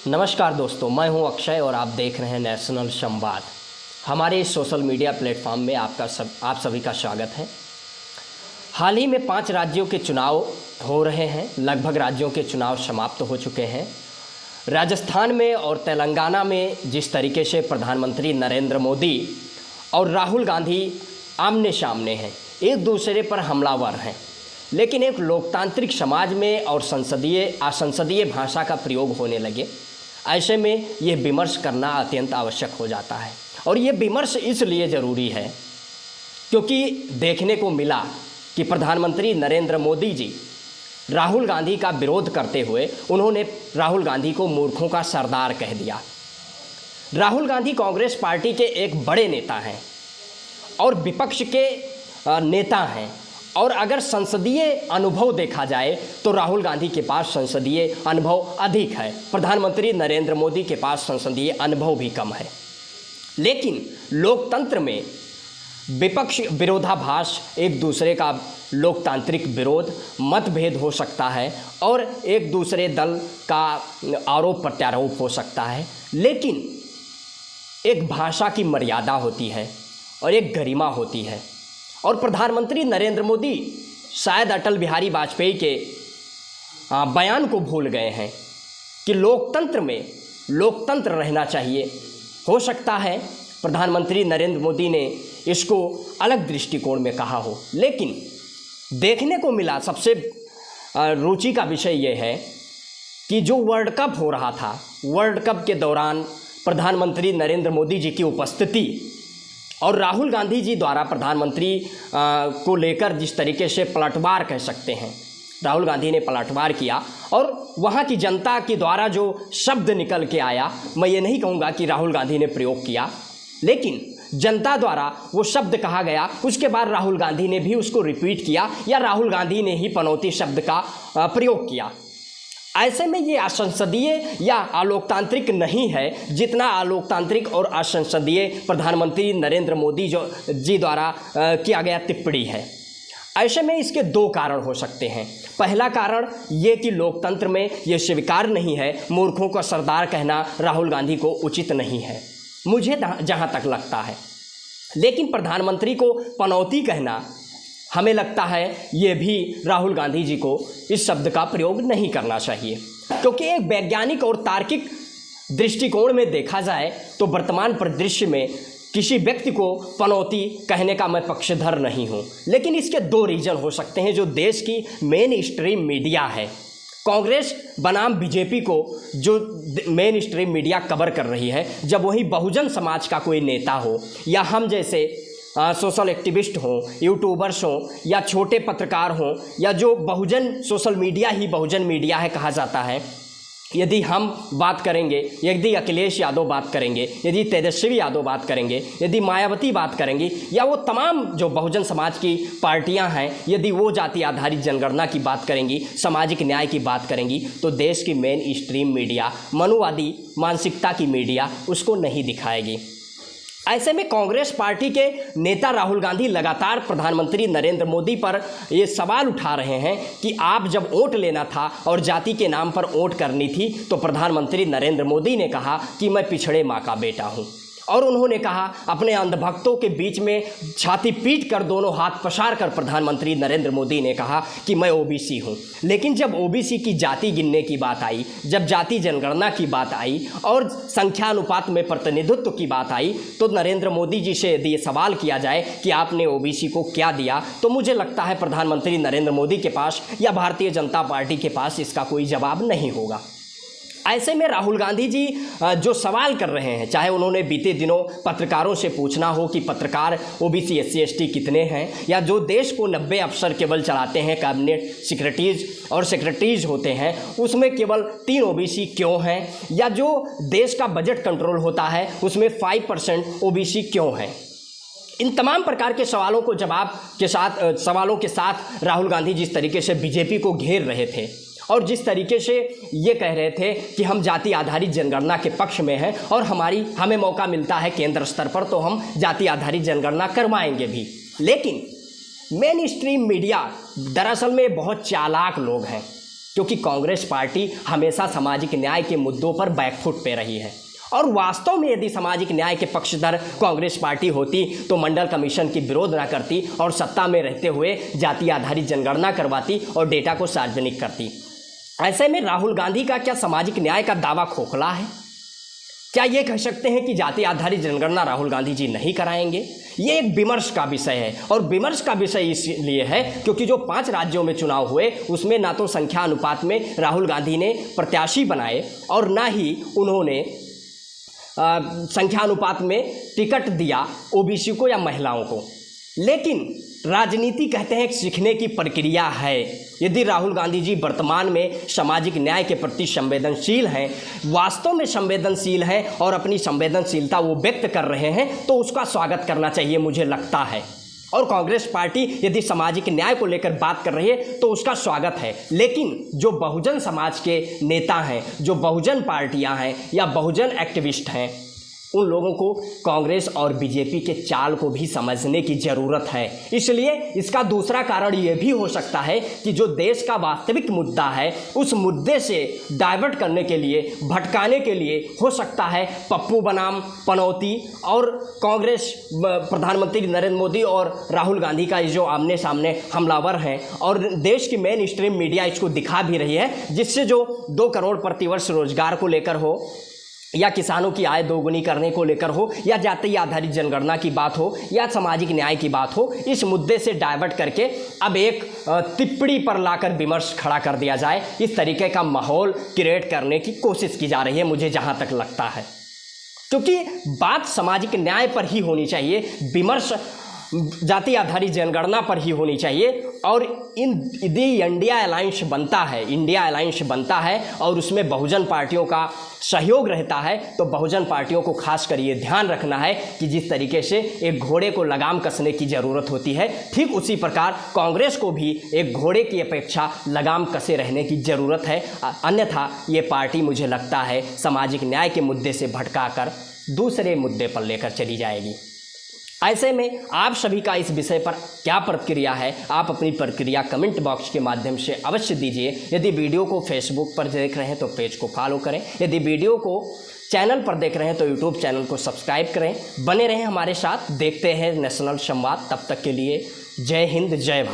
नमस्कार दोस्तों, मैं हूं अक्षय और आप देख रहे हैं नेशनल संवाद। हमारे इस सोशल मीडिया प्लेटफॉर्म में आप सभी का स्वागत है। हाल ही में 5 राज्यों के चुनाव हो रहे हैं। लगभग राज्यों के चुनाव समाप्त हो चुके हैं। राजस्थान में और तेलंगाना में जिस तरीके से प्रधानमंत्री नरेंद्र मोदी और राहुल गांधी आमने सामने हैं, एक दूसरे पर हमलावर हैं, लेकिन एक लोकतांत्रिक समाज में और असंसदीय भाषा का प्रयोग होने लगे। ऐसे में यह विमर्श करना अत्यंत आवश्यक हो जाता है। और ये विमर्श इसलिए ज़रूरी है क्योंकि देखने को मिला कि प्रधानमंत्री नरेंद्र मोदी जी राहुल गांधी का विरोध करते हुए उन्होंने राहुल गांधी को मूर्खों का सरदार कह दिया। राहुल गांधी कांग्रेस पार्टी के एक बड़े नेता हैं और विपक्ष के नेता हैं, और अगर संसदीय अनुभव देखा जाए तो राहुल गांधी के पास संसदीय अनुभव अधिक है, प्रधानमंत्री नरेंद्र मोदी के पास संसदीय अनुभव भी कम है। लेकिन लोकतंत्र में विपक्ष विरोधाभास, एक दूसरे का लोकतांत्रिक विरोध, मतभेद हो सकता है और एक दूसरे दल का आरोप प्रत्यारोप हो सकता है, लेकिन एक भाषा की मर्यादा होती है और एक गरिमा होती है। और प्रधानमंत्री नरेंद्र मोदी शायद अटल बिहारी वाजपेयी के बयान को भूल गए हैं कि लोकतंत्र में लोकतंत्र रहना चाहिए। हो सकता है प्रधानमंत्री नरेंद्र मोदी ने इसको अलग दृष्टिकोण में कहा हो, लेकिन देखने को मिला सबसे रुचि का विषय यह है कि जो वर्ल्ड कप हो रहा था, वर्ल्ड कप के दौरान प्रधानमंत्री नरेंद्र मोदी जी की उपस्थिति और राहुल गांधी जी द्वारा प्रधानमंत्री को लेकर जिस तरीके से पलटवार कह सकते हैं, राहुल गांधी ने पलटवार किया और वहाँ की जनता के द्वारा जो शब्द निकल के आया, मैं ये नहीं कहूँगा कि राहुल गांधी ने प्रयोग किया, लेकिन जनता द्वारा वो शब्द कहा गया। उसके बाद राहुल गांधी ने भी उसको रिपीट किया या राहुल गांधी ने ही पनौती शब्द का प्रयोग किया। ऐसे में ये असंसदीय या अलोकतांत्रिक नहीं है जितना अलोकतांत्रिक और असंसदीय प्रधानमंत्री नरेंद्र मोदी जी द्वारा किया गया टिप्पणी है। ऐसे में इसके 2 कारण हो सकते हैं। पहला कारण ये कि लोकतंत्र में ये स्वीकार नहीं है, मूर्खों का सरदार कहना राहुल गांधी को उचित नहीं है, मुझे जहाँ तक लगता है। लेकिन प्रधानमंत्री को पनौती कहना, हमें लगता है ये भी राहुल गांधी जी को इस शब्द का प्रयोग नहीं करना चाहिए, क्योंकि एक वैज्ञानिक और तार्किक दृष्टिकोण में देखा जाए तो वर्तमान परिदृश्य में किसी व्यक्ति को पनौती कहने का मैं पक्षधर नहीं हूँ। लेकिन इसके 2 रीज़न हो सकते हैं। जो देश की मेन स्ट्रीम मीडिया है, कांग्रेस बनाम बीजेपी को जो मेन स्ट्रीम मीडिया कवर कर रही है, जब वही बहुजन समाज का कोई नेता हो या हम जैसे सोशल एक्टिविस्ट हों, यूट्यूबर्स हों या छोटे पत्रकार हों, या जो बहुजन सोशल मीडिया ही बहुजन मीडिया है कहा जाता है, यदि हम बात करेंगे, यदि अखिलेश यादव बात करेंगे, यदि तेजस्वी यादव बात करेंगे, यदि मायावती बात करेंगी, या वो तमाम जो बहुजन समाज की पार्टियां हैं, यदि वो जाति आधारित जनगणना की बात करेंगी, सामाजिक न्याय की बात करेंगी, तो देश की मेन स्ट्रीम मीडिया, मनुवादी मानसिकता की मीडिया उसको नहीं दिखाएगी। ऐसे में कांग्रेस पार्टी के नेता राहुल गांधी लगातार प्रधानमंत्री नरेंद्र मोदी पर ये सवाल उठा रहे हैं कि आप जब वोट लेना था और जाति के नाम पर वोट करनी थी तो प्रधानमंत्री नरेंद्र मोदी ने कहा कि मैं पिछड़े माँ का बेटा हूँ, और उन्होंने कहा अपने अंधभक्तों के बीच में छाती पीट कर दोनों हाथ पसार कर प्रधानमंत्री नरेंद्र मोदी ने कहा कि मैं ओबीसी हूँ। लेकिन जब ओबीसी की जाति गिनने की बात आई, जब जाति जनगणना की बात आई और संख्यानुपात में प्रतिनिधित्व की बात आई, तो नरेंद्र मोदी जी से यदि ये सवाल किया जाए कि आपने ओबीसी को क्या दिया, तो मुझे लगता है प्रधानमंत्री नरेंद्र मोदी के पास या भारतीय जनता पार्टी के पास इसका कोई जवाब नहीं होगा। ऐसे में राहुल गांधी जी जो सवाल कर रहे हैं, चाहे उन्होंने बीते दिनों पत्रकारों से पूछना हो कि पत्रकार ओबीसी SC ST कितने हैं, या जो देश को 90 अफसर केवल चलाते हैं, कैबिनेट सेक्रेटरीज होते हैं, उसमें केवल 3 ओबीसी क्यों हैं, या जो देश का बजट कंट्रोल होता है उसमें 5% ओबीसी क्यों हैं। इन तमाम प्रकार के सवालों के साथ राहुल गांधी जिस तरीके से बीजेपी को घेर रहे थे और जिस तरीके से ये कह रहे थे कि हम जाति आधारित जनगणना के पक्ष में हैं और हमें मौका मिलता है केंद्र स्तर पर तो हम जाति आधारित जनगणना करवाएंगे भी। लेकिन मेन स्ट्रीम मीडिया दरअसल में बहुत चालाक लोग हैं क्योंकि कांग्रेस पार्टी हमेशा सामाजिक न्याय के मुद्दों पर बैकफुट पे रही है। और वास्तव में यदि सामाजिक न्याय के पक्षधर कांग्रेस पार्टी होती तो मंडल कमीशन की विरोध ना करती और सत्ता में रहते हुए जाति आधारित जनगणना करवाती और डेटा को सार्वजनिक करती। ऐसे में राहुल गांधी का क्या सामाजिक न्याय का दावा खोखला है? क्या ये कह सकते हैं कि जाति आधारित जनगणना राहुल गांधी जी नहीं कराएंगे? ये एक विमर्श का विषय है, और विमर्श का विषय इसलिए है क्योंकि जो 5 राज्यों में चुनाव हुए उसमें ना तो संख्या अनुपात में राहुल गांधी ने प्रत्याशी बनाए और ना ही उन्होंने संख्या अनुपात में टिकट दिया ओबीसी को या महिलाओं को। लेकिन राजनीति कहते हैं एक सीखने की प्रक्रिया है। यदि राहुल गांधी जी वर्तमान में सामाजिक न्याय के प्रति संवेदनशील हैं, वास्तव में संवेदनशील हैं और अपनी संवेदनशीलता वो व्यक्त कर रहे हैं, तो उसका स्वागत करना चाहिए मुझे लगता है। और कांग्रेस पार्टी यदि सामाजिक न्याय को लेकर बात कर रही है तो उसका स्वागत है। लेकिन जो बहुजन समाज के नेता हैं, जो बहुजन पार्टियां हैं या बहुजन एक्टिविस्ट हैं, उन लोगों को कांग्रेस और बीजेपी के चाल को भी समझने की ज़रूरत है। इसलिए इसका दूसरा कारण ये भी हो सकता है कि जो देश का वास्तविक मुद्दा है उस मुद्दे से डाइवर्ट करने के लिए, भटकाने के लिए हो सकता है पप्पू बनाम पनौती और कांग्रेस प्रधानमंत्री नरेंद्र मोदी और राहुल गांधी का जो आमने सामने हमलावर हैं और देश की मेन स्ट्रीम मीडिया इसको दिखा भी रही है, जिससे जो 2 करोड़ प्रतिवर्ष रोजगार को लेकर हो या किसानों की आय दोगुनी करने को लेकर हो या जाति आधारित जनगणना की बात हो या सामाजिक न्याय की बात हो, इस मुद्दे से डाइवर्ट करके अब एक टिप्पणी पर लाकर विमर्श खड़ा कर दिया जाए, इस तरीके का माहौल क्रिएट करने की कोशिश की जा रही है मुझे जहां तक लगता है। क्योंकि बात सामाजिक न्याय पर ही होनी चाहिए, विमर्श जाति आधारित जनगणना पर ही होनी चाहिए। और यदि इंडिया अलायंस बनता है और उसमें बहुजन पार्टियों का सहयोग रहता है तो बहुजन पार्टियों को खासकर ये ध्यान रखना है कि जिस तरीके से एक घोड़े को लगाम कसने की ज़रूरत होती है, ठीक उसी प्रकार कांग्रेस को भी एक घोड़े की अपेक्षा लगाम कसे रहने की ज़रूरत है। अन्यथा ये पार्टी मुझे लगता है सामाजिक न्याय के मुद्दे से भटकाकर दूसरे मुद्दे पर लेकर चली जाएगी। ऐसे में आप सभी का इस विषय पर क्या प्रतिक्रिया है? आप अपनी प्रतिक्रिया कमेंट बॉक्स के माध्यम से अवश्य दीजिए। यदि वीडियो को फेसबुक पर देख रहे हैं तो पेज को फॉलो करें, यदि वीडियो को चैनल पर देख रहे हैं तो यूट्यूब चैनल को सब्सक्राइब करें। बने रहें हमारे साथ, देखते हैं नेशनल संवाद। तब तक के लिए जय हिंद, जय भारत।